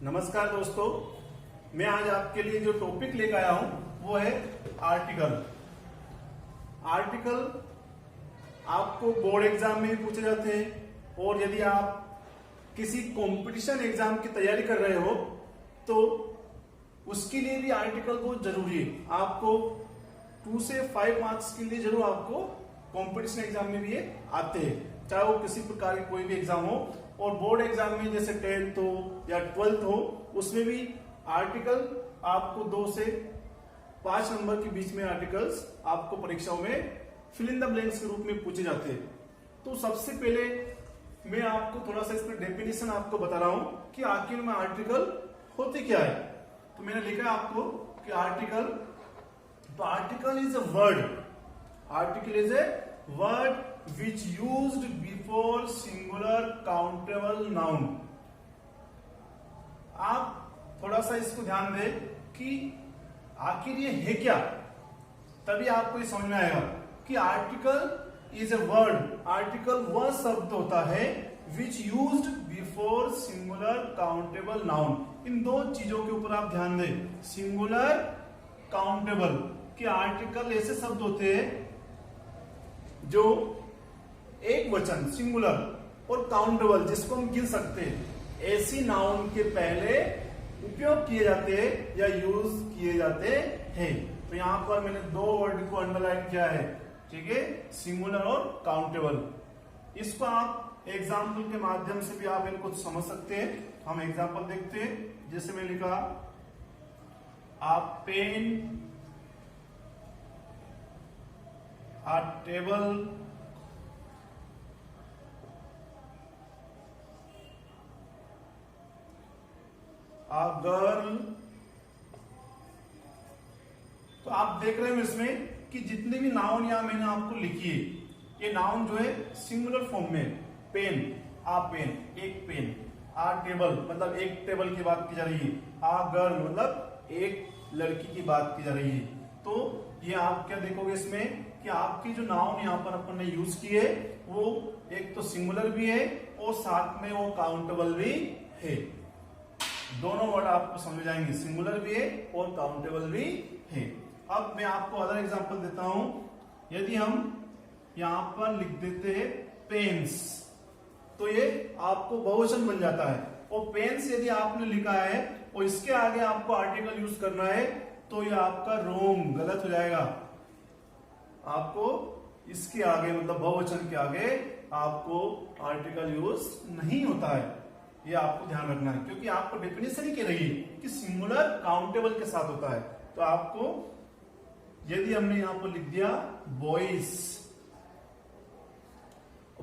नमस्कार दोस्तों, मैं आज आपके लिए जो टॉपिक लेकर आया हूं वो है आर्टिकल। आर्टिकल आपको बोर्ड एग्जाम में भी पूछे जाते हैं और यदि आप किसी कंपटीशन एग्जाम की तैयारी कर रहे हो तो उसके लिए भी आर्टिकल बहुत जरूरी है। आपको 2 से 5 मार्क्स के लिए जरूर आपको कंपटीशन एग्जाम में भी ये आते हैं, चाहे वो किसी प्रकार की कोई भी एग्जाम हो। और बोर्ड एग्जाम में जैसे 10th हो या 12th हो, उसमें भी आर्टिकल आपको 2 से 5 नंबर के बीच में आर्टिकल्स आपको परीक्षाओं में फिल इन द ब्लैंक्स के रूप में पूछे जाते हैं। तो सबसे पहले मैं आपको थोड़ा सा इसका डेफिनेशन आपको बता रहा हूं कि आखिर में आर्टिकल होते क्या है। तो मैंने लिखा है आपको कि article is a word. Article is a word which used before singular countable noun। आप थोड़ा सा इसको ध्यान दें कि आखिर ये है क्या, तभी आपको ये समझ में आएगा कि article is a word. Article वह शब्द होता है which used before singular countable noun। इन दो चीजों के ऊपर आप ध्यान दें, सिंगुलर काउंटेबल। कि आर्टिकल ऐसे शब्द होते हैं जो एक वचन सिंगुलर और काउंटेबल, जिसको हम गिन सकते हैं, ऐसी नाउन के पहले उपयोग किए जाते हैं या यूज किए जाते हैं। तो यहां पर मैंने 2 वर्ड को अंडरलाइन किया है, ठीक है, सिंगुलर और काउंटेबल। इसको आप एग्जाम्पल के माध्यम से भी आप इनको समझ सकते हैं। हम एग्जाम्पल देखते हैं। जैसे मैं लिखा, आप पेन, आ टेबल, आ गर्ल। तो आप देख रहे हो इसमें कि जितने भी नाउन यहां मैंने आपको लिखी है, ये नाउन जो है सिंगुलर फॉर्म में। पेन, आ पेन, एक पेन। आ टेबल मतलब एक टेबल की बात की जा रही है। आ गर्ल मतलब एक लड़की की बात की जा रही है। तो ये आप क्या देखोगे इसमें कि आपकी जो नाउन यहां पर अपन ने यूज की है वो एक तो सिंगुलर भी है और साथ में वो काउंटेबल भी है। दोनों वर्ड आपको समझ जाएंगे, सिंगुलर भी है और काउंटेबल भी है। अब मैं आपको अदर एग्जांपल देता हूं। यदि हम यहां पर लिख देते हैं पेन्स, तो ये आपको बहुवचन बन जाता है। और पेन्स यदि आपने लिखा है और इसके आगे आपको आर्टिकल यूज करना है तो ये आपका रोंग, गलत हो जाएगा। आपको इसके आगे मतलब बहुवचन के आगे आपको आर्टिकल यूज नहीं होता है। ये आपको ध्यान रखना है, क्योंकि आपको डेफिनेशन ही कह रही है कि सिंगुलर काउंटेबल के साथ होता है। तो आपको यदि हमने यहां पर लिख दिया बॉयज,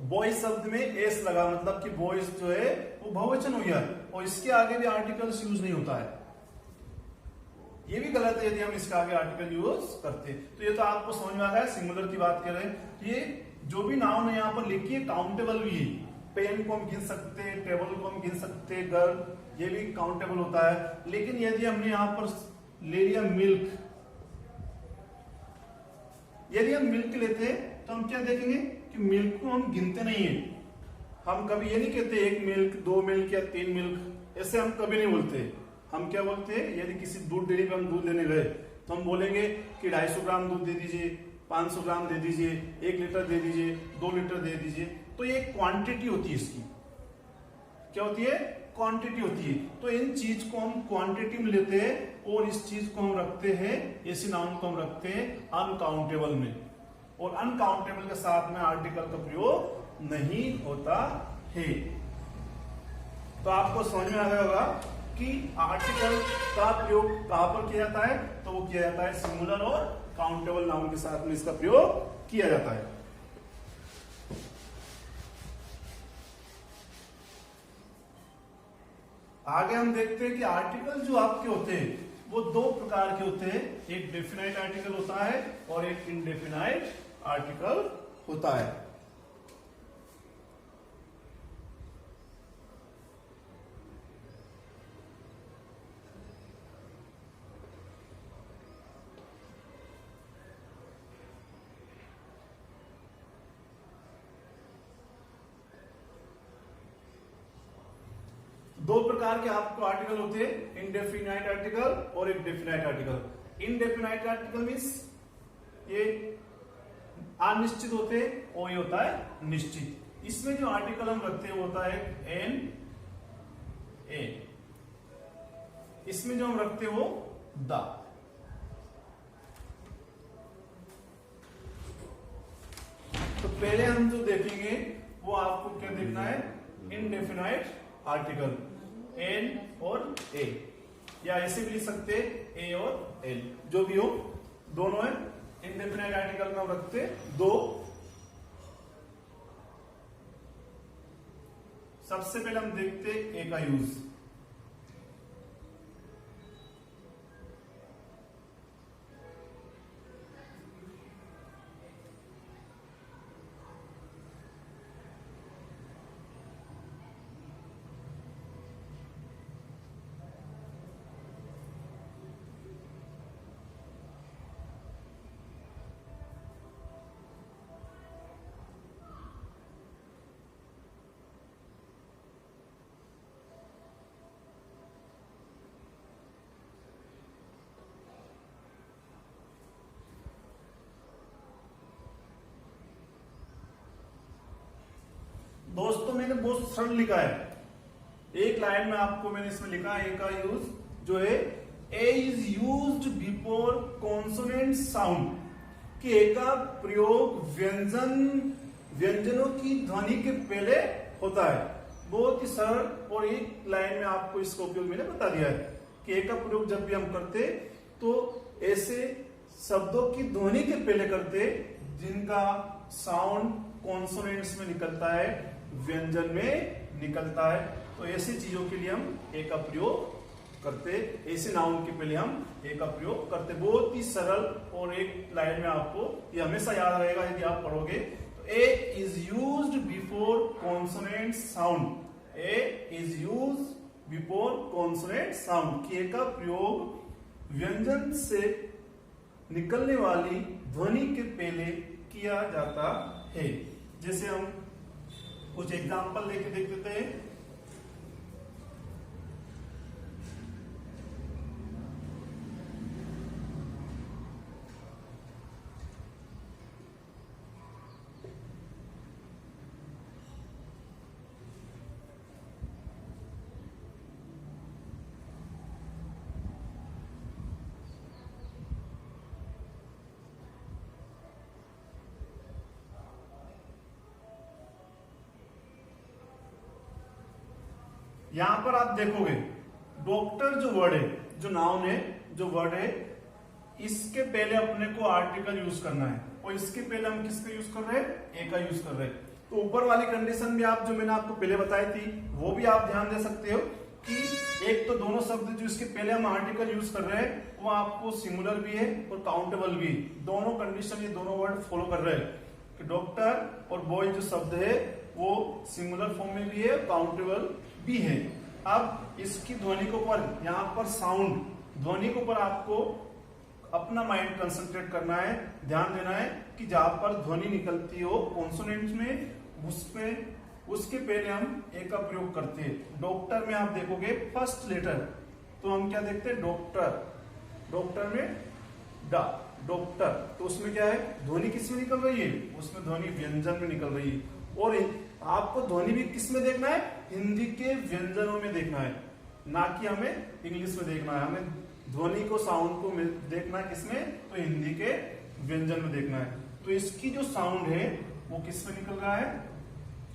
बॉयज शब्द में एस लगा मतलब कि बॉयज जो है वो बहुवचन हो गया और इसके आगे भी आर्टिकल्स यूज नहीं होता है। ये भी गलत है यदि हम इसके आगे आर्टिकल यूज करते। तो ये तो आपको समझ में आ रहा है, सिंगुलर की बात कर रहे हैं। ये जो भी नाउन है यहां पर लिखिए काउंटेबल भी है। पेन को हम गिन सकते हैं, टेबल को हम गिन सकते हैं, गर्ल ये भी काउंटेबल होता है। लेकिन यदि हमने यहां पर ले लिया मिल्क, यदि हम मिल्क लेते हैं तो हम क्या देखेंगे कि मिल्क को हम गिनते नहीं है। हम कभी ये नहीं कहते 1 मिल्क, 2 मिल्क या 3 मिल्क, ऐसे हम कभी नहीं बोलते। हम क्या बोलते हैं, यदि किसी दूध डेयरी पे हम दूध लेने गए तो हम बोलेंगे कि 250 ग्राम दूध दे दीजिए, 500 ग्राम दे दीजिए, 1 लीटर दे दीजिए, 2 लीटर दे दीजिए। तो ये क्वांटिटी होती है इसकी। क्या होती है? क्वांटिटी होती है। तो इन चीज को हम क्वांटिटी में लेते हैं और इस चीज को हम रखते हैं, ऐसी नाउन को हम रखते हैं अनकाउंटेबल में। और अनकाउंटेबल के साथ में आर्टिकल का प्रयोग नहीं होता है। तो आपको समझ में आ गया होगा कि आर्टिकल का प्रयोग कहां पर किया जाता है। तो वो किया जाता है सिंगुलर और काउंटेबल नाउन के साथ में इसका प्रयोग किया जाता है। आगे हम देखते हैं कि आर्टिकल जो आपके होते हैं वो 2 प्रकार के होते हैं। एक डेफिनाइट आर्टिकल होता है और एक इनडेफिनाइट आर्टिकल होता है। दो प्रकार के आपको आर्टिकल होते हैं, इनडेफिनाइट आर्टिकल और एक definite article. Indefinite article means ये अनिश्चित होते हैं और ये होता है निश्चित। इसमें जो आर्टिकल हम रखते हैं वो होता है एन ए, इसमें जो हम रखते हैं वो द। तो पहले हम जो देखेंगे वो आपको क्या देखना है, इनडेफिनाइट आर्टिकल एन और ए, या ऐसे भी लिख सकते ए और एल, जो भी हो दोनों है। इनडेफिनाइट आर्टिकल में हम रखते दो। सबसे पहले हम देखते ए का यूज। दोस्तों मैंने बहुत सरल लिखा है, एक लाइन में आपको मैंने इसमें लिखा है ए का यूज जो है a is used before consonant sound, कि ए का प्रयोग व्यंजनों की ध्वनि के पहले होता है। बहुत ही सरल, और एक लाइन में आपको इसका उपयोग मैंने बता दिया है कि ए का प्रयोग जब भी हम करते तो ऐसे शब्दों की ध्वनि के पहले करते जिनका साउंड कॉन्सोनेंट्स में निकलता है, व्यंजन में निकलता है। तो ऐसी चीजों के लिए हम ए का प्रयोग करते, ऐसे नाउन के पहले हम ए का प्रयोग करते। बहुत ही सरल, और एक लाइन में आपको ये हमेशा याद रहेगा यदि आप पढ़ोगे। तो a is used before consonant sound, a is used before consonant sound, कि ए का प्रयोग व्यंजन से निकलने वाली ध्वनि के पहले किया जाता है। जैसे हम कुछ एग्जांपल लेके देख लेते हैं। यहां पर आप देखोगे डॉक्टर जो वर्ड है, जो नाउन है, जो वर्ड है, इसके पहले अपने को आर्टिकल यूज करना है, और इसके पहले हम किसका यूज कर रहे हैं, ए का यूज कर रहे हैं। तो ऊपर वाली कंडीशन भी आप जो मैंने आपको पहले बताई थी वो भी आप ध्यान दे सकते हो कि एक तो दोनों शब्द जो इसके पहले हम आर्टिकल यूज कर रहे हैं वो आपको सिंगुलर भी है और काउंटेबल भी, दोनों कंडीशन ये दोनों वर्ड फॉलो कर रहे हैं कि डॉक्टर और बॉय जो शब्द है वो सिंगुलर फॉर्म में भी है, काउंटेबल भी है। अब इसकी ध्वनि के ऊपर, यहाँ पर साउंड ध्वनि के ऊपर आपको अपना माइंड कंसंट्रेट करना है, ध्यान देना है कि जहां पर ध्वनि निकलती हो कॉन्सोनेंट्स में, उसमें उसके पहले हम ए का प्रयोग करते हैं। डॉक्टर में आप देखोगे फर्स्ट लेटर, तो हम क्या देखते हैं, डॉक्टर, डॉक्टर में ड, डॉक्टर, तो उसमें क्या है, ध्वनि किस में निकल रही है, उसमें ध्वनि व्यंजन में निकल रही है। और आपको ध्वनि भी किस में देखना है, हिंदी के व्यंजनों में देखना है, ना कि हमें इंग्लिश में देखना है। हमें ध्वनि को, साउंड को देखना है किसमें, तो हिंदी के व्यंजन में देखना है। तो इसकी जो साउंड है वो किस में निकल रहा है,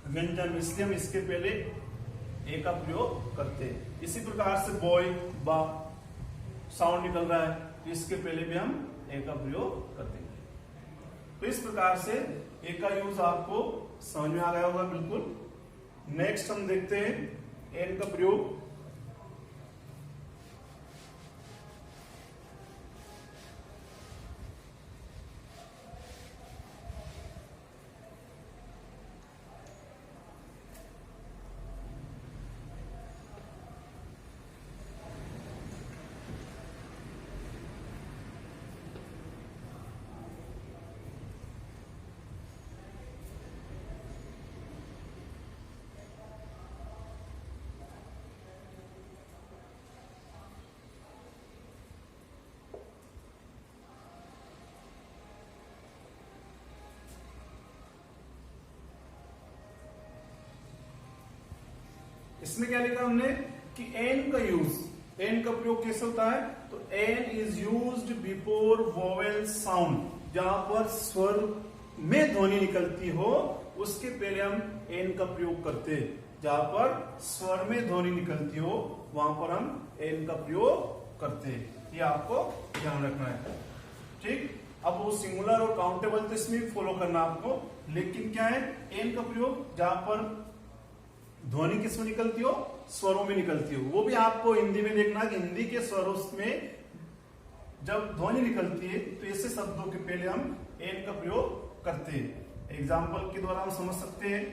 व्यंजन, इसलिए हम इसके पहले ए का प्रयोग करते हैं। इसी प्रकार से बॉय, बा साउंड निकल रहा है, तो इसके पहले भी हम ए का प्रयोग करते हैं। तो इस प्रकार से ए का यूज आपको समझ में आ गया होगा बिल्कुल। नेक्स्ट हम देखते हैं एन का प्रयोग। इसमें क्या लिखा हमने कि एन का यूज, एन का प्रयोग कैसे होता है, तो an is used before vowel sound, जहां पर स्वर में ध्वनि निकलती हो उसके पहले हम एन का प्रयोग करते हैं। जहां पर स्वर में ध्वनि निकलती हो वहां पर हम एन का प्रयोग करते हैं। ये आपको ध्यान रखना है, ठीक। अब वो सिंगुलर और काउंटेबल तो इसमें फॉलो करना आपको, लेकिन क्या है, एन का प्रयोग जहां पर ध्वनि किसमें निकलती हो, स्वरों में निकलती हो। वो भी आपको हिंदी में देखना कि हिंदी के स्वरों में जब ध्वनि निकलती है तो ऐसे शब्दों के पहले हम एन का प्रयोग करते हैं। एग्जाम्पल के द्वारा हम समझ सकते हैं।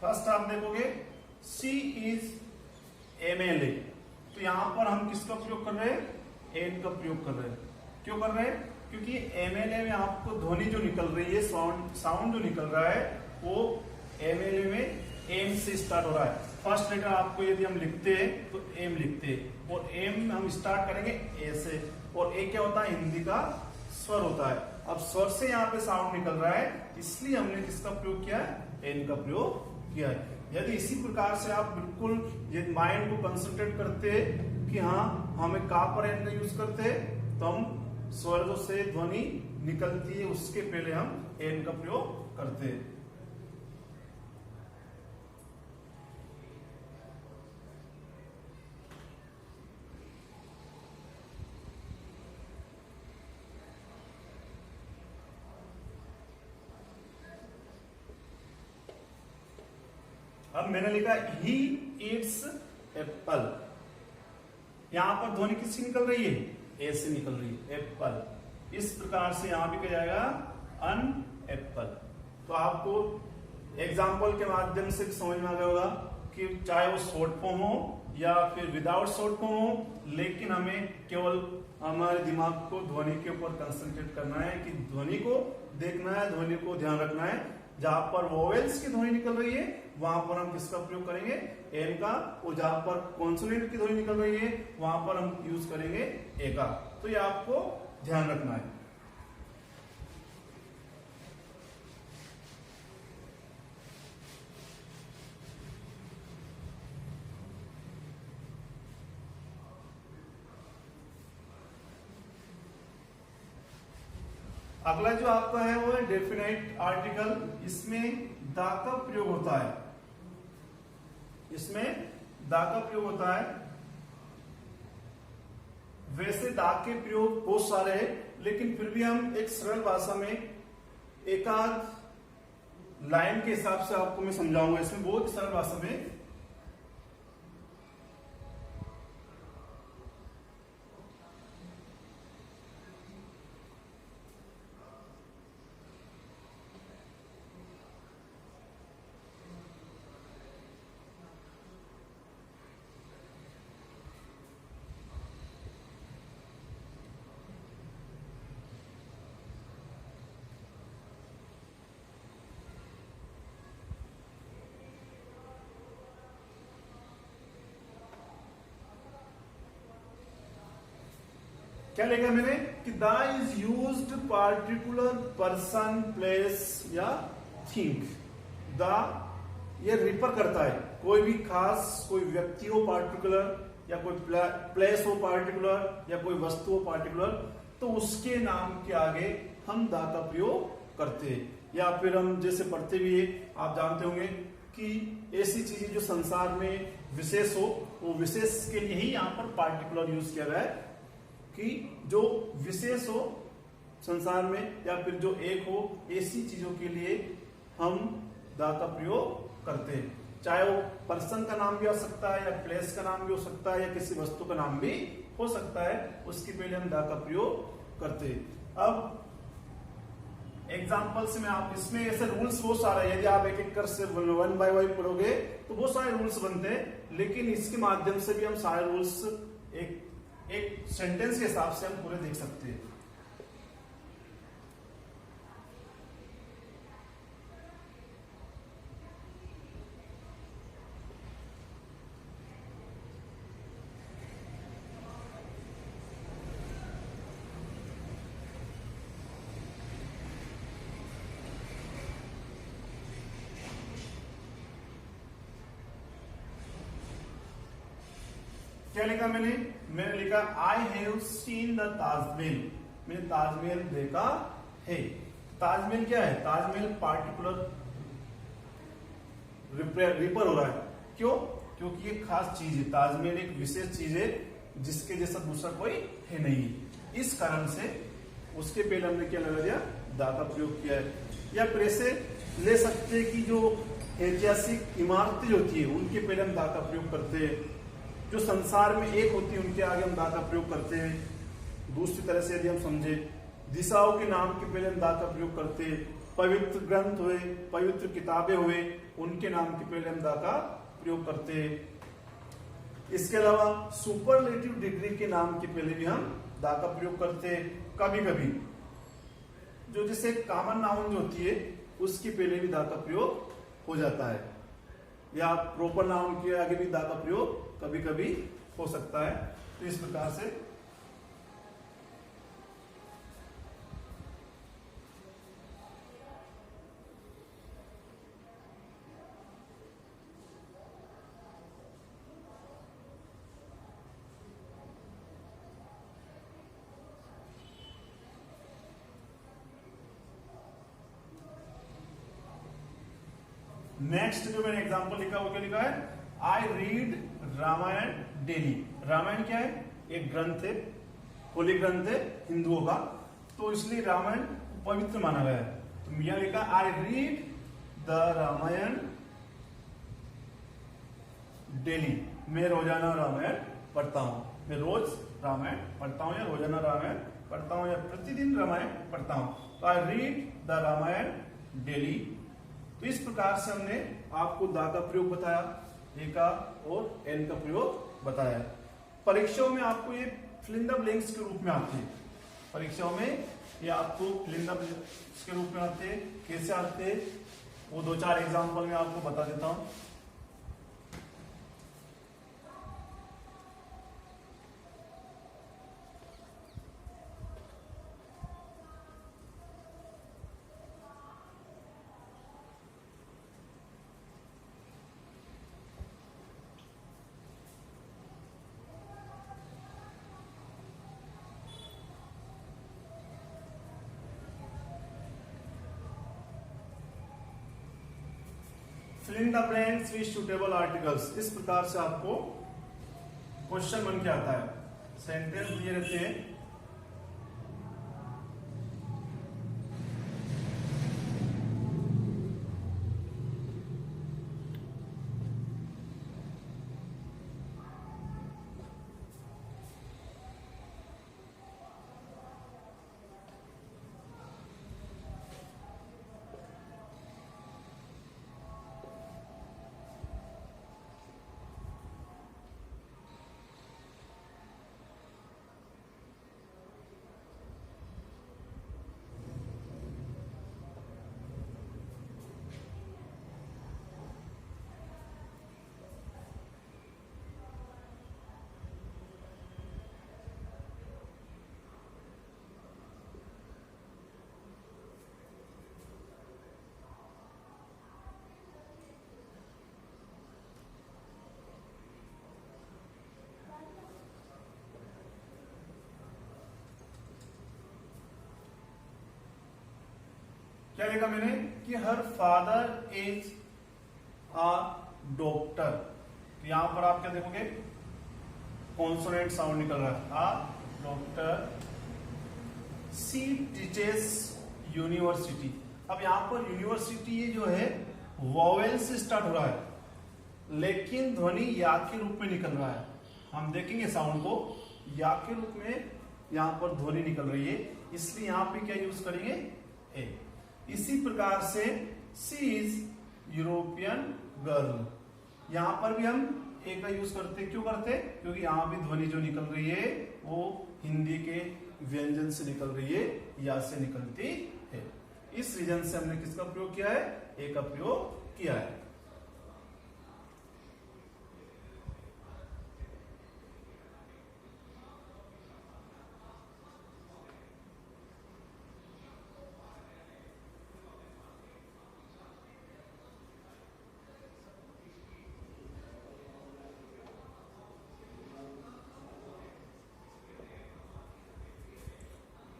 फर्स्ट आप देखोगे सी इज एमएलए, तो यहां पर हम किसका प्रयोग कर रहे हैं, एन का प्रयोग कर रहे हैं। क्यों कर रहे हैं, क्योंकि एमएलए में आपको ध्वनि जो निकल रही है, साउंड जो निकल रहा है वो एमएलए में एम से स्टार्ट हो रहा है। फर्स्ट लेटर आपको यदि हम लिखते हैं तो एम लिखते हैं, और एम हम स्टार्ट करेंगे ए से, और ए क्या होता है, हिंदी का स्वर होता है। अब स्वर से यहाँ पे साउंड निकल रहा है, इसलिए हमने किसका प्रयोग किया है, एन का प्रयोग किया है। यदि इसी प्रकार से आप बिल्कुल ये माइंड को कंसंट्रेट करते कि हाँ हमें कहां पर एन का यूज करते, तो हम स्वर से ध्वनि निकलती है उसके पहले हम एन का प्रयोग करते हैं। अब मैंने लिखा ही ईट्स एप्पल, यहां पर ध्वनि किससे निकल रही है, ए से निकल रही है, एप्पल। इस प्रकार से यहां भी क्या जाएगा, अन एप्पल। तो आपको एग्जाम्पल के माध्यम से समझ में आ गया होगा कि चाहे वो शॉर्ट फॉर्म हो या फिर विदाउट शॉर्ट फॉर्म हो, लेकिन हमें केवल हमारे दिमाग को ध्वनि के ऊपर कंसंट्रेट करना है, कि ध्वनि को देखना है, ध्वनि को ध्यान रखना है। जहां पर वोवेल्स की ध्वनि निकल रही है वहां पर हम किसका प्रयोग करेंगे, एन का, और जहां पर कॉन्सोनेंट की ध्वनि निकल रही है वहां पर हम यूज करेंगे ए का। तो ये आपको ध्यान रखना है। अगला जो आपका है वो है डेफिनेट आर्टिकल। इसमें दा का प्रयोग होता है, इसमें दा का प्रयोग होता है। वैसे दा के प्रयोग बहुत सारे हैं, लेकिन फिर भी हम एक सरल भाषा में एक आध लाइन के हिसाब से आपको मैं समझाऊंगा। इसमें बहुत सरल भाषा में क्या लिखा मैंने कि the is used particular person, place या थिंग। द ये रिफर करता है, कोई भी खास कोई व्यक्ति हो पार्टिकुलर, या कोई प्लेस हो पार्टिकुलर, या कोई वस्तु हो पार्टिकुलर, तो उसके नाम के आगे हम द का प्रयोग करते हैं। या फिर हम जैसे पढ़ते भी है, आप जानते होंगे कि ऐसी चीजें जो संसार में विशेष हो, वो विशेष के लिए ही यहाँ पर पार्टिकुलर यूज किया गया है, कि जो विशेष हो संसार में या फिर जो एक हो, ऐसी चीजों के लिए हम दा का प्रयोग करते हैं। चाहे वो पर्सन का नाम भी हो सकता है, या प्लेस का नाम भी हो सकता है, या किसी वस्तु का नाम भी हो सकता है, उसके पहले हम दा का प्रयोग करते हैं। अब एग्जाम्पल से मैं आप इसमें ऐसे रूल्स बहुत सारे, यदि आप एक एक कर से 1 बाय 1 पढ़ोगे तो बहुत सारे रूल्स बनते हैं, लेकिन इसके माध्यम से भी हम सारे रूल्स एक सेंटेंस के हिसाब से हम पूरे देख सकते हैं। क्या लिखा मैंने लिखा I have seen the Taj Mahal, मैंने ताजमहल देखा है। ताजमहल क्या है? ताजमहल पार्टिकुलर रिपर हो रहा है, क्यों? क्योंकि ये खास चीज है, ताजमहल एक विशेष चीज है जिसके जैसा दूसरा कोई है नहीं। इस कारण से उसके पहले हमने क्या लगा दिया? दा का प्रयोग किया है। या फिर ऐसे ले सकते हैं कि जो ऐतिहासिक इमारतें होती है उनके पहले हम दा का प्रयोग करते हैं, जो संसार में एक होती है उनके आगे हम दा का प्रयोग करते हैं। दूसरी तरह से यदि हम समझे, दिशाओं के नाम के पहले हम दा का प्रयोग करते हैं। पवित्र ग्रंथ हुए, पवित्र किताबें हुए, उनके नाम के पहले हम दा का प्रयोग करते हैं। इसके अलावा सुपरलेटिव डिग्री के नाम के पहले भी हम दा का प्रयोग करते हैं। कभी कभी जो जैसे कॉमन नाउन जो होती है उसके पहले भी दा का प्रयोग हो जाता है, या प्रॉपर नाउन के आगे भी दा का प्रयोग कभी कभी हो सकता है। तो इस प्रकार से नेक्स्ट जो मैंने एग्जांपल लिखा वो क्या लिखा है? I read Ramayana daily. Ramayana क्या है? एक ग्रंथ है, होली ग्रंथ है हिंदुओं का, तो इसलिए रामायण पवित्र माना गया है। तो यहां लिखा I read the Ramayana daily, मैं रोजाना रामायण पढ़ता हूं। मैं रोज रामायण पढ़ता हूं, या रोजाना रामायण पढ़ता हूं, या प्रतिदिन रामायण पढ़ता हूं। तो I read the Ramayana daily. तो इस प्रकार से हमने आपको दा का प्रयोग बताया, ए का और एन का प्रयोग बताया। परीक्षाओं में आपको ये फिल इन द ब्लैंक्स के रूप में आते हैं। परीक्षाओं में ये आपको फिल इन द ब्लैंक्स के रूप में आते हैं। कैसे आते हैं वो 2-4 एग्जांपल में आपको बता देता हूं। Fill in the blanks with suitable articles, इस प्रकार से आपको क्वेश्चन बन के आता है। सेंटेंस दिए रहते हैं, क्या लिखा मैंने कि her father is a doctor. तो यहां पर आप क्या देखोगे? कॉन्सोनेंट साउंड निकल रहा है, a doctor. She teaches university. अब यहां पर यूनिवर्सिटी जो है वॉवेल से स्टार्ट हो रहा है, लेकिन ध्वनि या के रूप में निकल रहा है। हम देखेंगे साउंड को, या के रूप में यहां पर ध्वनि निकल रही है। इसलिए यहाँ पे क्या यूज करेंगे, ए। इसी प्रकार से शी इज यूरोपियन गर्ल, यहां पर भी हम ए का यूज करते, क्यों करते, क्योंकि यहां भी ध्वनि जो निकल रही है वो हिंदी के व्यंजन से निकल रही है, या से निकलती है। इस रीजन से हमने किसका प्रयोग किया है, ए का प्रयोग किया है।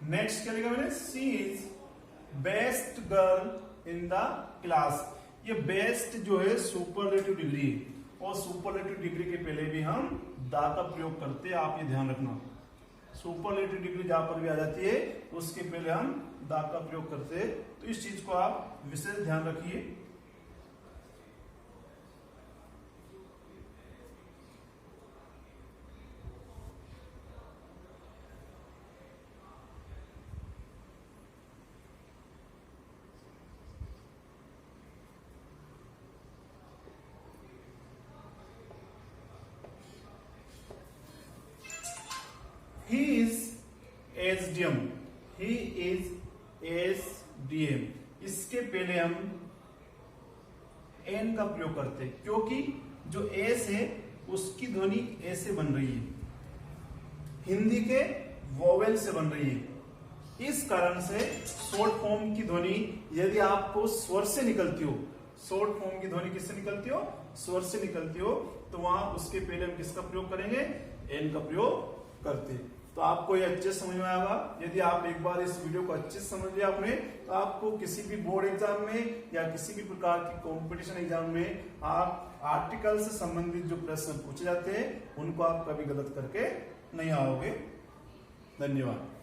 नेक्स्ट क्या लिखा मैंने, she is best girl in the class. ये बेस्ट जो है सुपरलेटिव डिग्री, और सुपरलेटिव डिग्री के पहले भी हम दा का प्रयोग करते हैं, आप ये ध्यान रखना। सुपरलेटिव डिग्री जहां पर भी आ जाती है उसके पहले हम दा का प्रयोग करते हैं, तो इस चीज को आप विशेष ध्यान रखिए। He is SDM, he is SDM, इसके पहले हम एन का प्रयोग करते हैं, क्योंकि जो एस है उसकी ध्वनि ए से बन रही है, हिंदी के वोवेल से बन रही है। इस कारण से शॉर्ट फॉर्म की ध्वनि यदि आपको स्वर से निकलती हो, शॉर्ट फॉर्म की ध्वनि किससे निकलती हो, स्वर से निकलती हो, तो वहां उसके पहले हम किसका प्रयोग करेंगे, एन का प्रयोग करते हैं। तो आपको ये अच्छे समझ में आएगा। यदि आप एक बार इस वीडियो को अच्छे से समझ लिया आपने, तो आपको किसी भी बोर्ड एग्जाम में या किसी भी प्रकार की कंपटीशन एग्जाम में आप आर्टिकल से संबंधित जो प्रश्न पूछे जाते हैं उनको आप कभी गलत करके नहीं आओगे। धन्यवाद।